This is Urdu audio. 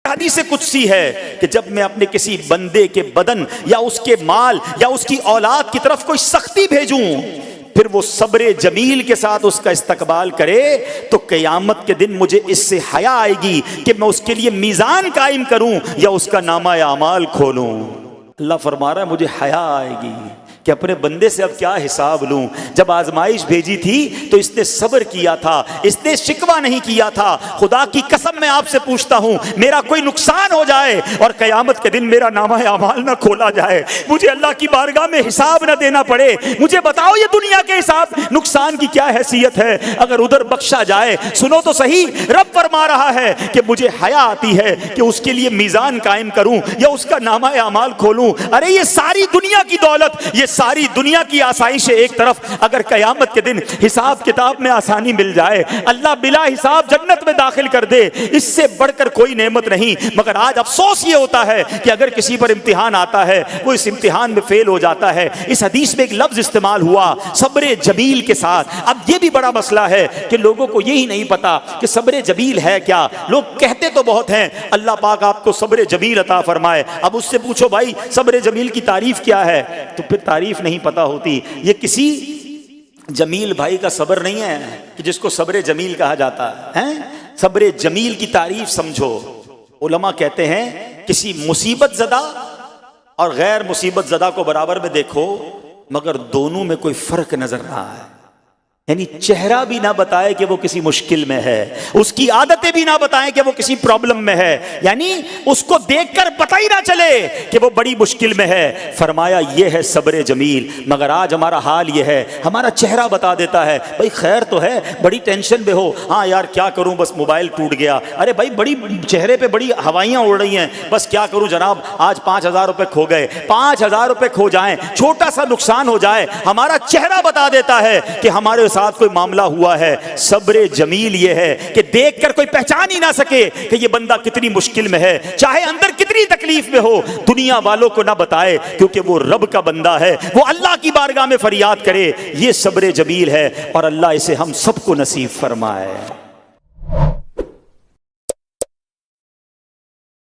حدیث قدسی ہے کہ جب میں اپنے کسی بندے کے بدن یا اس کے مال یا اس کی اولاد کی طرف کوئی سختی بھیجوں پھر وہ صبر جمیل کے ساتھ اس کا استقبال کرے تو قیامت کے دن مجھے اس سے حیا آئے گی کہ میں اس کے لیے میزان قائم کروں یا اس کا نامہ اعمال کھولوں۔ اللہ فرما رہا ہے مجھے حیا آئے گی کہ اپنے بندے سے اب کیا حساب لوں۔ جب آزمائش بھیجی تھی تو اس نے صبر کیا تھا، اس نے شکوہ نہیں کیا تھا۔ خدا کی قسم میں آپ سے پوچھتا ہوں میرا کوئی نقصان ہو جائے اور قیامت کے دن میرا نامہ اعمال نہ کھولا جائے، مجھے اللہ کی بارگاہ میں حساب نہ دینا پڑے، مجھے بتاؤ یہ دنیا کے حساب نقصان کی کیا حیثیت ہے اگر ادھر بخشا جائے۔ سنو تو صحیح، رب فرما رہا ہے کہ مجھے حیا آتی ہے کہ اس کے لیے میزان قائم کروں یا اس کا نامہ اعمال کھولوں۔ ارے یہ ساری دنیا کی دولت، یہ ساری دنیا کی آسائشیں ایک طرف، اگر قیامت کے دن حساب کتاب میں آسانی مل جائے، اللہ بلا حساب جنت میں داخل کر دے، اس سے بڑھ کر کوئی نعمت نہیں۔ مگر آج افسوس یہ ہوتا ہے کہ اگر کسی پر امتحان آتا ہے وہ اس امتحان میں فیل ہو جاتا ہے۔ اس حدیث میں ایک لفظ استعمال ہوا صبر جمیل کے ساتھ۔ اب یہ بھی بڑا مسئلہ ہے کہ لوگوں کو یہی نہیں پتا کہ صبر جمیل ہے کیا۔ لوگ کہتے تو بہت ہیں اللہ پاک آپ کو صبر جمیل عطا فرمائے، اب اس سے پوچھو بھائی صبر جمیل کی تعریف کیا ہے تو پھر تعریف نہیں پتا ہوتی۔ یہ کسی جمیل بھائی کا صبر نہیں ہے کہ جس کو صبر جمیل کہا جاتا ہے۔ صبر جمیل کی تعریف سمجھو۔ علماء کہتے ہیں کسی مصیبت زدہ اور غیر مصیبت زدہ کو برابر میں دیکھو مگر دونوں میں کوئی فرق نظر رہا ہے، یعنی چہرہ بھی نہ بتائے کہ وہ کسی مشکل میں ہے، اس کی عادتیں بھی نہ بتائیں کہ وہ کسی پرابلم میں ہے، یعنی اس کو دیکھ کر پتہ ہی نہ چلے کہ وہ بڑی مشکل میں ہے۔ فرمایا یہ ہے صبر جمیل۔ مگر آج ہمارا حال یہ ہے، ہمارا چہرہ بتا دیتا ہے بھائی خیر تو ہے، بڑی ٹینشن میں ہو، ہاں یار کیا کروں بس موبائل ٹوٹ گیا، ارے بھائی بڑی چہرے پہ بڑی ہوائیاں اڑ رہی ہیں، بس کیا کروں جناب آج 5,000 روپے کھو گئے۔ 5,000 روپے کھو جائیں، چھوٹا سا نقصان ہو جائے، ہمارا چہرہ بتا دیتا ہے کہ ہمارے ساتھ کوئی معاملہ ہوا ہے۔ صبر جمیل یہ ہے کہ دیکھ کر کوئی پہچان ہی نہ سکے کہ یہ بندہ کتنی مشکل میں ہے، چاہے اندر کتنی تکلیف میں ہو، دنیا والوں کو نہ بتائے کیونکہ وہ رب کا بندہ ہے، وہ اللہ کی بارگاہ میں فریاد کرے۔ یہ صبر جمیل ہے اور اللہ اسے ہم سب کو نصیب فرمائے۔